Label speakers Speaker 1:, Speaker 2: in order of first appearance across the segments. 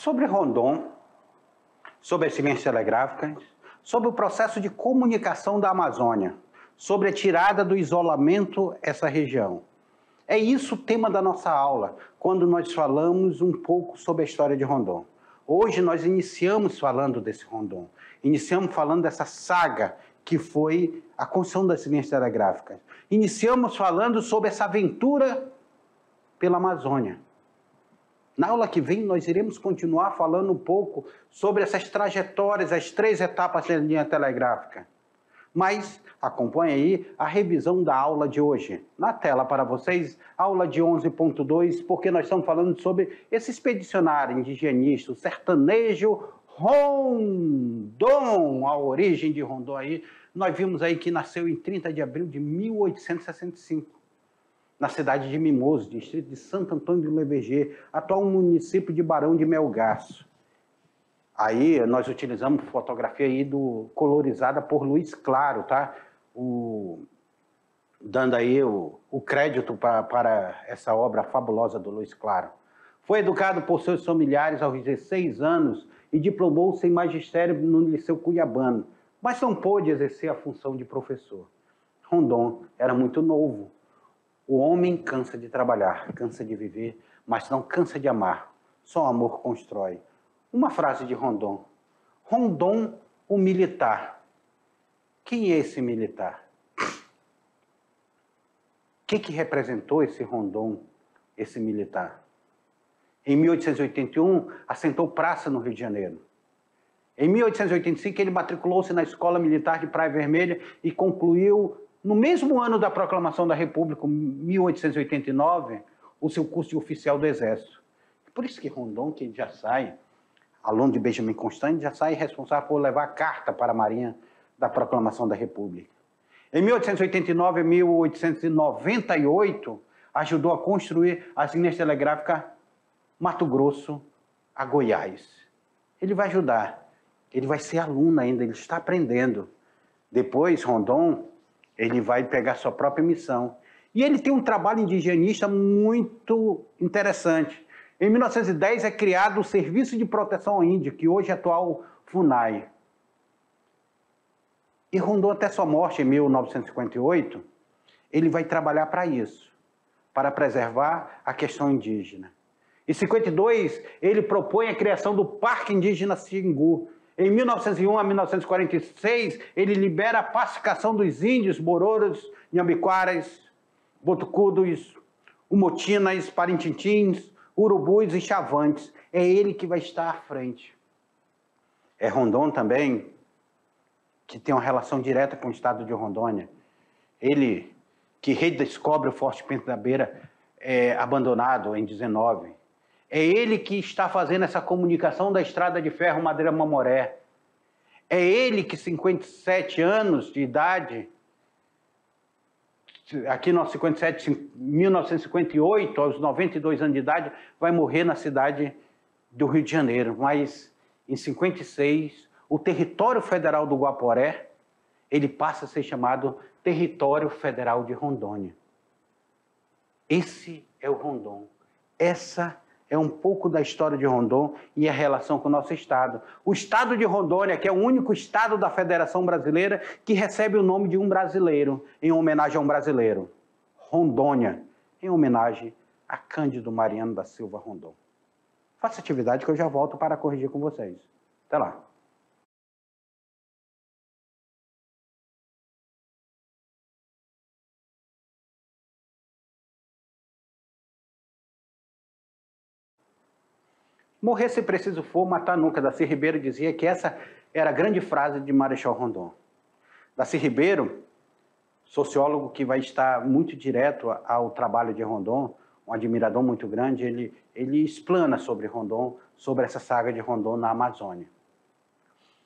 Speaker 1: sobre Rondon, sobre as linhas telegráficas, sobre o processo de comunicação da Amazônia, sobre a tirada do isolamento essa região. É isso o tema da nossa aula, quando nós falamos um pouco sobre a história de Rondon. Hoje nós iniciamos falando desse Rondon, iniciamos falando dessa saga que foi a construção das linhas telegráficas. Iniciamos falando sobre essa aventura pela Amazônia. Na aula que vem nós iremos continuar falando um pouco sobre essas trajetórias, as 3 etapas da linha telegráfica. Mas acompanhe aí a revisão da aula de hoje. Na tela para vocês, aula de 11.2, porque nós estamos falando sobre esse expedicionário indigenista, o sertanejo Rondon, a origem de Rondon aí. Nós vimos aí que nasceu em 30 de abril de 1865, na cidade de Mimoso, distrito de Santo Antônio do Leveger, atual município de Barão de Melgaço. Aí nós utilizamos fotografia aí colorizada por Luiz Claro, tá? Dando aí o crédito para essa obra fabulosa do Luiz Claro. Foi educado por seus familiares aos 16 anos e diplomou-se em magistério no Liceu Cuiabano, mas não pôde exercer a função de professor. Rondon era muito novo. O homem cansa de trabalhar, cansa de viver, mas não cansa de amar. Só o amor constrói. Uma frase de Rondon. Rondon, o militar. Quem é esse militar? O que representou esse Rondon, esse militar? Em 1881, assentou praça no Rio de Janeiro. Em 1885, ele matriculou-se na Escola Militar de Praia Vermelha e concluiu, no mesmo ano da proclamação da República, 1889, o seu curso de oficial do Exército. Por isso que Rondon, que já sai, aluno de Benjamin Constant, já sai responsável por levar a carta para a Marinha da proclamação da República. Em 1889 e 1898, ajudou a construir as linhas telegráficas Mato Grosso a Goiás. Ele vai ajudar, ele vai ser aluno ainda, ele está aprendendo. Depois, Rondon, ele vai pegar sua própria missão. E ele tem um trabalho indigenista muito interessante. Em 1910 é criado o Serviço de Proteção ao Índio, que hoje é atual FUNAI. E Rondon, até sua morte em 1958, ele vai trabalhar para isso, para preservar a questão indígena. Em 52, ele propõe a criação do Parque Indígena Xingu. Em 1901 a 1946, ele libera a pacificação dos índios, bororos, nhambiquaras, botucudos, umotinas, parintintins, urubus e chavantes. É ele que vai estar à frente. É Rondon também que tem uma relação direta com o estado de Rondônia. Ele que redescobre o Forte Pinto da Beira, abandonado em 19. É ele que está fazendo essa comunicação da estrada de ferro Madeira-Mamoré. É ele que, 57 anos de idade, aqui no 57, 1958, aos 92 anos de idade, vai morrer na cidade do Rio de Janeiro. Mas, em 56, o território federal do Guaporé, ele passa a ser chamado Território Federal de Rondônia. Esse é o Rondon. Essa é um pouco da história de Rondon e a relação com o nosso estado. O estado de Rondônia, que é o único estado da Federação Brasileira que recebe o nome de um brasileiro, em homenagem a um brasileiro. Rondônia, em homenagem a Cândido Mariano da Silva Rondon. Faça atividade que eu já volto para corrigir com vocês. Até lá. Morrer se preciso for, matar nunca. Darcy Ribeiro dizia que essa era a grande frase de Marechal Rondon. Darcy Ribeiro, sociólogo que vai estar muito direto ao trabalho de Rondon, um admirador muito grande, ele explana sobre Rondon, sobre essa saga de Rondon na Amazônia.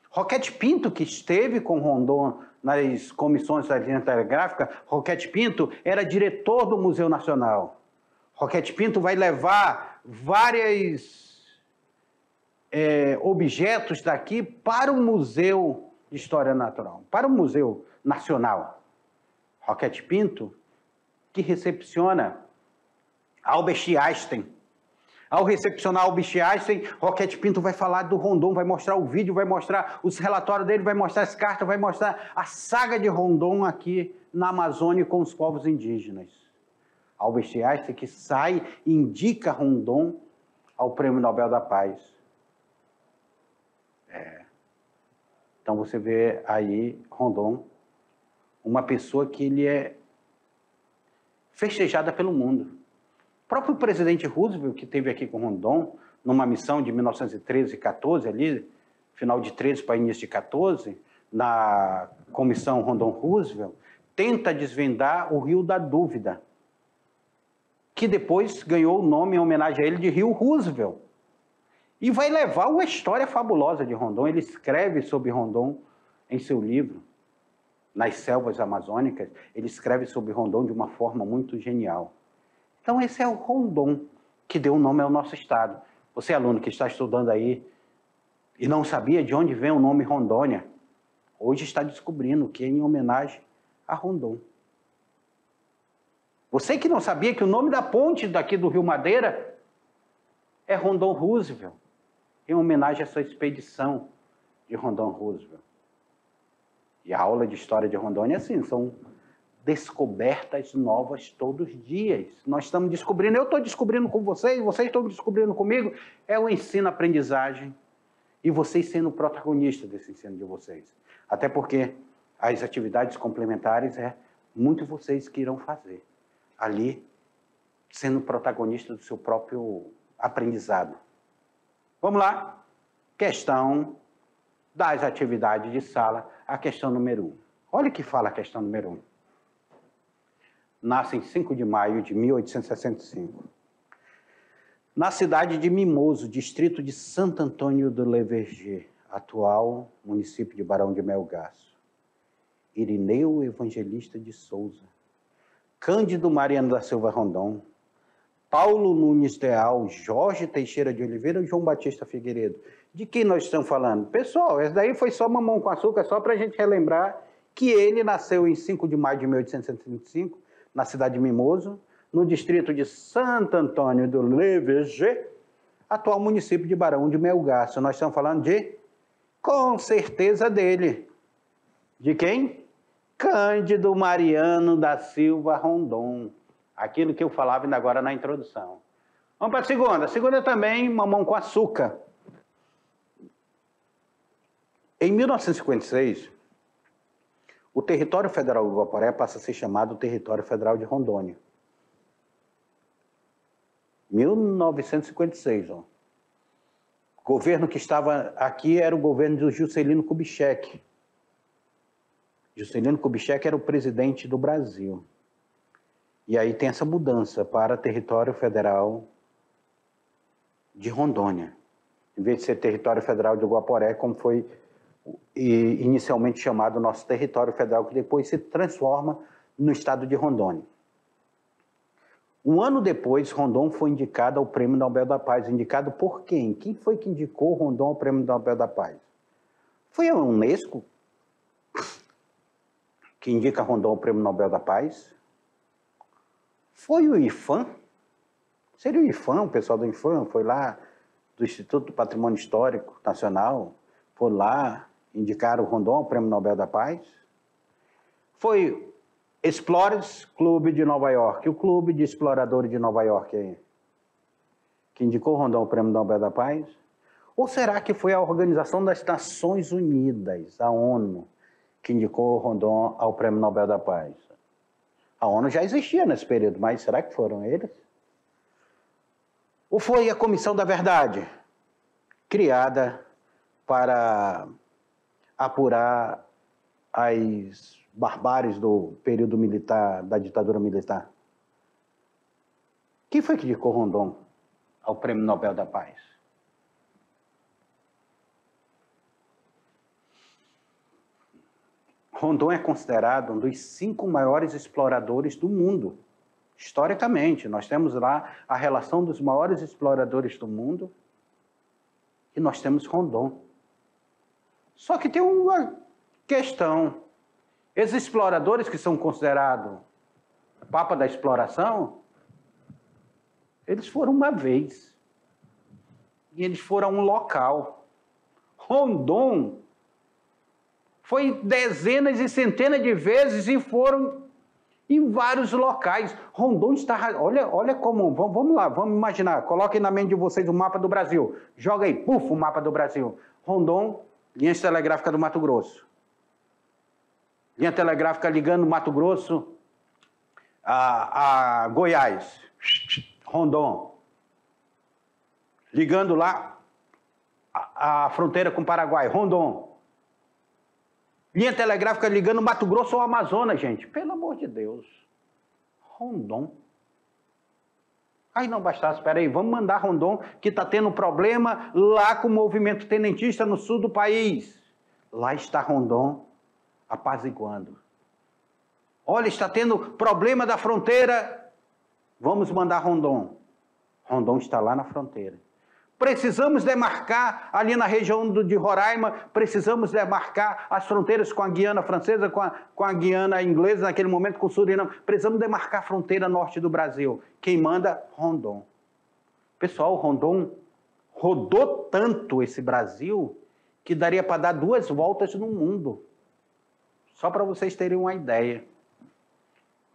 Speaker 1: Roquete Pinto, que esteve com Rondon nas comissões da linha telegráfica, Roquete Pinto era diretor do Museu Nacional. Roquete Pinto vai levar vários objetos daqui para o Museu de História Natural, para o Museu Nacional. Roquete Pinto, que recepciona Albert Einstein. Ao recepcionar Albert Einstein, Roquete Pinto vai falar do Rondon, vai mostrar o vídeo, vai mostrar os relatórios dele, vai mostrar as cartas, vai mostrar a saga de Rondon aqui na Amazônia com os povos indígenas. Albert Einstein que sai e indica Rondon ao Prêmio Nobel da Paz. Então você vê aí Rondon, uma pessoa que ele é festejada pelo mundo. O próprio presidente Roosevelt, que esteve aqui com Rondon, numa missão de 1913 e 14, ali, final de 13 para início de 14, na comissão Rondon-Roosevelt, tenta desvendar o Rio da Dúvida, que depois ganhou o nome em homenagem a ele de Rio Roosevelt. E vai levar uma história fabulosa de Rondon. Ele escreve sobre Rondon em seu livro, Nas Selvas Amazônicas, ele escreve sobre Rondon de uma forma muito genial. Então esse é o Rondon que deu o nome ao nosso estado. Você, aluno que está estudando aí e não sabia de onde vem o nome Rondônia, hoje está descobrindo que é em homenagem a Rondon. Você que não sabia que o nome da ponte daqui do Rio Madeira é Rondon Roosevelt, em homenagem a essa expedição de Rondon Roosevelt. E a aula de história de Rondônia é assim, são descobertas novas todos os dias. Nós estamos descobrindo, eu estou descobrindo com vocês estão descobrindo comigo, é o ensino-aprendizagem e vocês sendo protagonistas desse ensino de vocês. Até porque as atividades complementares é muito vocês que irão fazer, ali sendo protagonista do seu próprio aprendizado. Vamos lá, questão das atividades de sala, a questão número 1. Olha o que fala a questão número 1. Nasce em 5 de maio de 1865. Na cidade de Mimoso, distrito de Santo Antônio do Leverger, atual município de Barão de Melgaço. Irineu Evangelista de Souza, Cândido Mariano da Silva Rondon, Paulo Nunes Deal, Jorge Teixeira de Oliveira e João Batista Figueiredo. De quem nós estamos falando? Pessoal, esse daí foi só mamão com açúcar, só para a gente relembrar que ele nasceu em 5 de maio de 1865, na cidade de Mimoso, no distrito de Santo Antônio do Leverger, atual município de Barão de Melgaço. Nós estamos falando de, com certeza, dele. De quem? Cândido Mariano da Silva Rondon. Aquilo que eu falava ainda agora na introdução. Vamos para a segunda. A segunda também, mamão com açúcar. Em 1956, o território federal do Guaporé passa a ser chamado Território Federal de Rondônia. 1956, ó. O governo que estava aqui era o governo do Juscelino Kubitschek. Juscelino Kubitschek era o presidente do Brasil. E aí tem essa mudança para Território Federal de Rondônia. Em vez de ser Território Federal de Guaporé, como foi inicialmente chamado o nosso Território Federal, que depois se transforma no estado de Rondônia. Um ano depois, Rondon foi indicado ao Prêmio Nobel da Paz. Indicado por quem? Quem foi que indicou Rondon ao Prêmio Nobel da Paz? Foi a Unesco que indica Rondon ao Prêmio Nobel da Paz? Foi o IPHAN? Seria o IPHAN, o pessoal do IPHAN foi lá, do Instituto do Patrimônio Histórico Nacional, foi lá, indicaram o Rondon ao Prêmio Nobel da Paz? Foi Explorers Clube de Nova York, o Clube de Exploradores de Nova York aí, que indicou o Rondon ao Prêmio Nobel da Paz? Ou será que foi a Organização das Nações Unidas, a ONU, que indicou o Rondon ao Prêmio Nobel da Paz? A ONU já existia nesse período, mas será que foram eles? Ou foi a Comissão da Verdade, criada para apurar as barbáries do período militar, da ditadura militar? Quem foi que indicou Rondon ao Prêmio Nobel da Paz? Rondon é considerado um dos 5 maiores exploradores do mundo. Historicamente, nós temos lá a relação dos maiores exploradores do mundo e nós temos Rondon. Só que tem uma questão. Esses exploradores que são considerados Papa da Exploração, eles foram uma vez. e eles foram a um local. Rondon foi dezenas e centenas de vezes e foram em vários locais. Rondon está... Olha como... Vamos lá, vamos imaginar. Coloquem na mente de vocês o mapa do Brasil. Joga aí, puf, o mapa do Brasil. Rondon, linha telegráfica do Mato Grosso. Linha telegráfica ligando Mato Grosso a Goiás. Rondon. Ligando lá a fronteira com o Paraguai. Rondon. Linha telegráfica ligando Mato Grosso ao Amazonas, gente. Pelo amor de Deus. Rondon. Aí não bastasse, espera aí, vamos mandar Rondon, que está tendo problema lá com o movimento tenentista no sul do país. Lá está Rondon apaziguando. Olha, está tendo problema da fronteira. Vamos mandar Rondon. Rondon está lá na fronteira. Precisamos demarcar ali na região de Roraima, precisamos demarcar as fronteiras com a Guiana Francesa, com a Guiana Inglesa, naquele momento com o Suriname. Precisamos demarcar a fronteira norte do Brasil. Quem manda? Rondon. Pessoal, Rondon rodou tanto esse Brasil que daria para dar 2 voltas no mundo. Só para vocês terem uma ideia.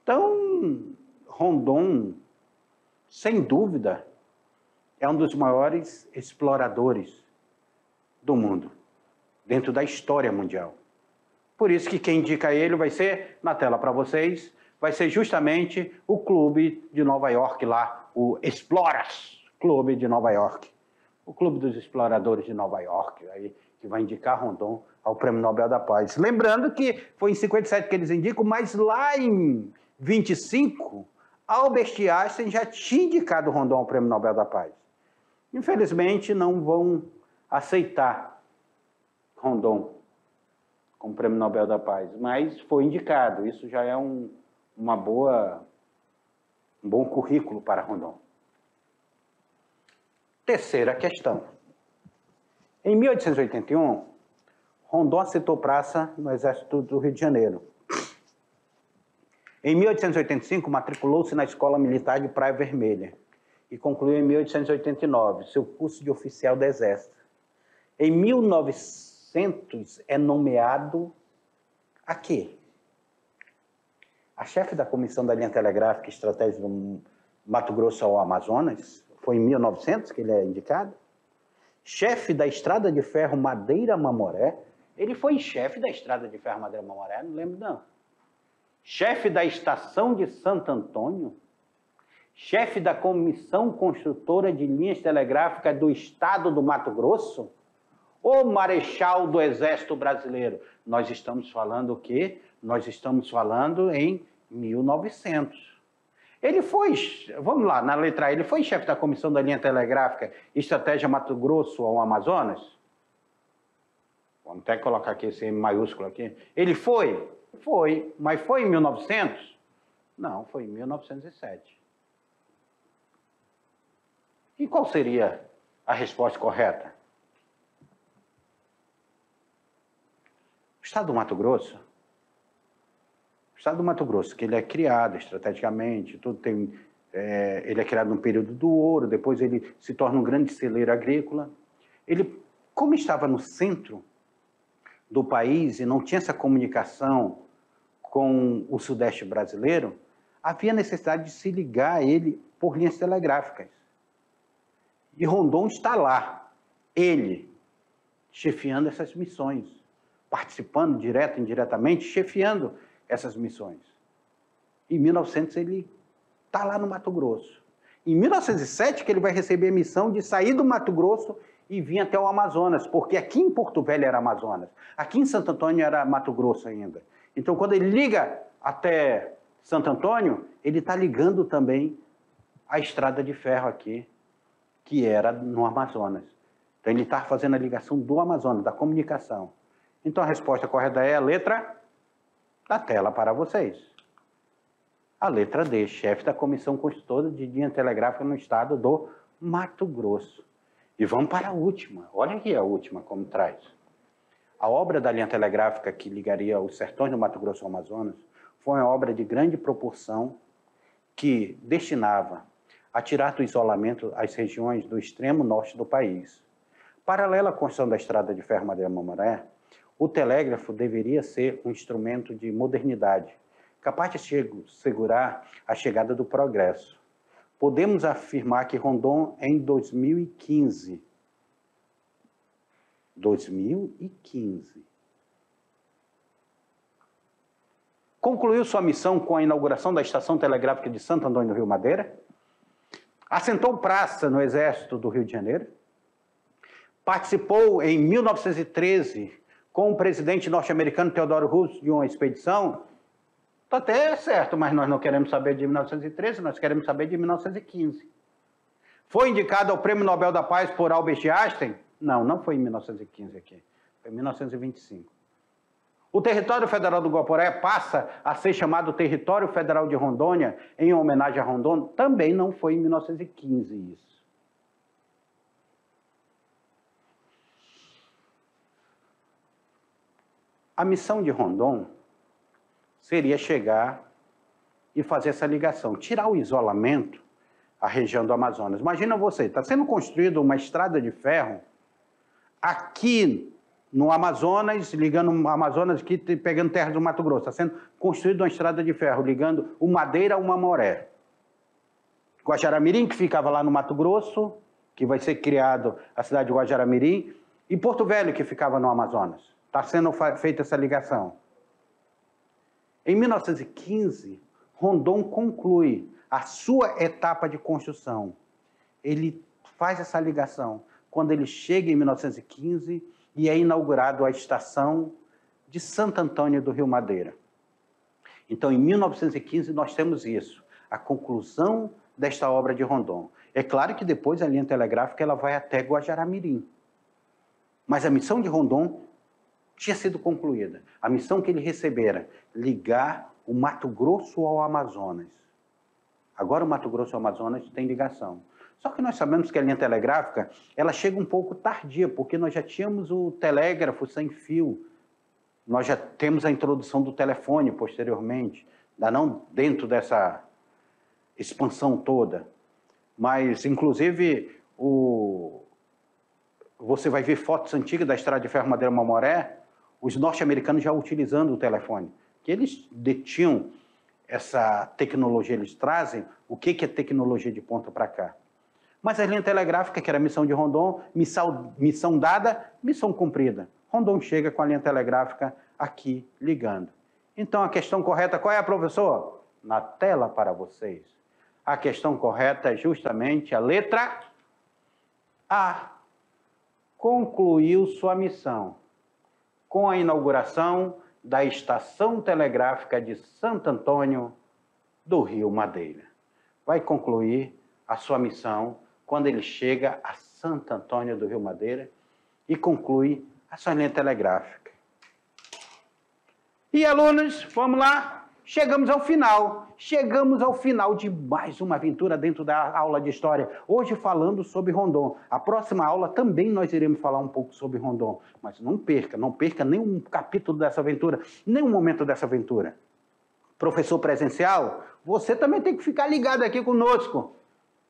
Speaker 1: Então, Rondon, sem dúvida, é um dos maiores exploradores do mundo, dentro da história mundial. Por isso que quem indica ele vai ser, na tela para vocês, vai ser justamente o Clube de Nova York lá, o Explorers Clube de Nova York. O Clube dos Exploradores de Nova York, aí, que vai indicar Rondon ao Prêmio Nobel da Paz. Lembrando que foi em 57 que eles indicam, mas lá em 25, Albert Einstein já tinha indicado Rondon ao Prêmio Nobel da Paz. Infelizmente, não vão aceitar Rondon como Prêmio Nobel da Paz, mas foi indicado. Isso já é um bom currículo para Rondon. Terceira questão. Em 1881, Rondon aceitou praça no Exército do Rio de Janeiro. Em 1885, matriculou-se na Escola Militar de Praia Vermelha e concluiu em 1889 seu curso de oficial do Exército. Em 1900 é nomeado a quê? A chefe da Comissão da Linha Telegráfica e Estratégia do Mato Grosso ao Amazonas, foi em 1900 que ele é indicado. Chefe da Estrada de Ferro Madeira-Mamoré, ele foi chefe da Estrada de Ferro Madeira-Mamoré, não lembro não. Chefe da Estação de Santo Antônio, chefe da Comissão Construtora de Linhas Telegráficas do Estado do Mato Grosso, ou marechal do Exército Brasileiro? Nós estamos falando o quê? Nós estamos falando em 1900. Ele foi, vamos lá, na letra A, ele foi chefe da Comissão da Linha Telegráfica Estratégia Mato Grosso ao Amazonas? Vamos até colocar aqui esse M maiúsculo aqui. Ele foi? Foi, mas foi em 1900? Não, foi em 1907. E qual seria a resposta correta? O Estado do Mato Grosso, que ele é criado estrategicamente, ele é criado no período do ouro, depois ele se torna um grande celeiro agrícola. Ele, como estava no centro do país e não tinha essa comunicação com o Sudeste brasileiro, havia necessidade de se ligar a ele por linhas telegráficas. E Rondon está lá, ele, chefiando essas missões, participando direto e indiretamente, chefiando essas missões. Em 1900 ele está lá no Mato Grosso. Em 1907 que ele vai receber a missão de sair do Mato Grosso e vir até o Amazonas, porque aqui em Porto Velho era Amazonas, aqui em Santo Antônio era Mato Grosso ainda. Então, quando ele liga até Santo Antônio, ele está ligando também a estrada de ferro aqui, que era no Amazonas. Então, ele está fazendo a ligação do Amazonas, da comunicação. Então, a resposta correta é a letra da tela para vocês. A letra D, chefe da Comissão Construtora de Linha Telegráfica no estado do Mato Grosso. E vamos para a última. Olha aqui a última, como traz. A obra da linha telegráfica que ligaria os sertões do Mato Grosso ao Amazonas foi uma obra de grande proporção que destinava a tirar do isolamento as regiões do extremo norte do país. Paralela à construção da estrada de ferro Madeira-Mamoré, o telégrafo deveria ser um instrumento de modernidade, capaz de segurar a chegada do progresso. Podemos afirmar que Rondon, em 2015, concluiu sua missão com a inauguração da Estação Telegráfica de Santo Antônio do Rio Madeira, assentou praça no Exército do Rio de Janeiro, participou em 1913 com o presidente norte-americano Theodore Roosevelt de uma expedição. Está até certo, mas nós não queremos saber de 1913, nós queremos saber de 1915. Foi indicado ao Prêmio Nobel da Paz por Albert Einstein? Não, não foi em 1915 aqui, foi em 1925. O território federal do Guaporé passa a ser chamado Território Federal de Rondônia, em homenagem a Rondon, também não foi em 1915 isso. A missão de Rondon seria chegar e fazer essa ligação, tirar o isolamento à região do Amazonas. Imagina você, está sendo construída uma estrada de ferro aqui no Amazonas, ligando o Amazonas aqui, pegando terra do Mato Grosso. Está sendo construída uma estrada de ferro, ligando o Madeira ao Mamoré. Guajará-Mirim, que ficava lá no Mato Grosso, que vai ser criado a cidade de Guajará-Mirim, e Porto Velho, que ficava no Amazonas. Está sendo feita essa ligação. Em 1915, Rondon conclui a sua etapa de construção. Ele faz essa ligação. Quando ele chega em 1915, e é inaugurado a estação de Santo Antônio do Rio Madeira. Então, em 1915, nós temos isso, a conclusão desta obra de Rondon. É claro que depois a linha telegráfica ela vai até Guajará-Mirim. Mas a missão de Rondon tinha sido concluída. A missão que ele recebera, ligar o Mato Grosso ao Amazonas. Agora o Mato Grosso ao Amazonas tem ligação. Só que nós sabemos que a linha telegráfica, ela chega um pouco tardia, porque nós já tínhamos o telégrafo sem fio, nós já temos a introdução do telefone posteriormente, ainda não dentro dessa expansão toda, mas inclusive você vai ver fotos antigas da estrada de ferro Madeira-Mamoré, os norte-americanos já utilizando o telefone, que eles detinham essa tecnologia, eles trazem o que é tecnologia de ponta para cá. Mas a linha telegráfica, que era a missão de Rondon, missão dada, missão cumprida. Rondon chega com a linha telegráfica aqui ligando. Então a questão correta qual é, professor? Na tela para vocês. A questão correta é justamente a letra A. Concluiu sua missão com a inauguração da Estação Telegráfica de Santo Antônio do Rio Madeira. Vai concluir a sua missão quando ele chega a Santo Antônio do Rio Madeira e conclui a sua linha telegráfica. E alunos, vamos lá, chegamos ao final de mais uma aventura dentro da aula de História, hoje falando sobre Rondon. A próxima aula também nós iremos falar um pouco sobre Rondon, mas não perca nenhum capítulo dessa aventura, nenhum momento dessa aventura. Professor presencial, você também tem que ficar ligado aqui conosco.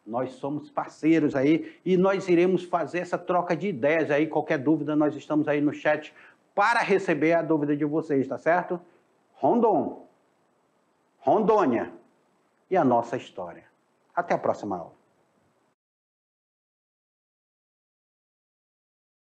Speaker 1: Nós somos parceiros aí e nós iremos fazer essa troca de ideias aí. Qualquer dúvida, nós estamos aí no chat para receber a dúvida de vocês, tá certo? Rondon, Rondônia e a nossa história. Até a próxima aula.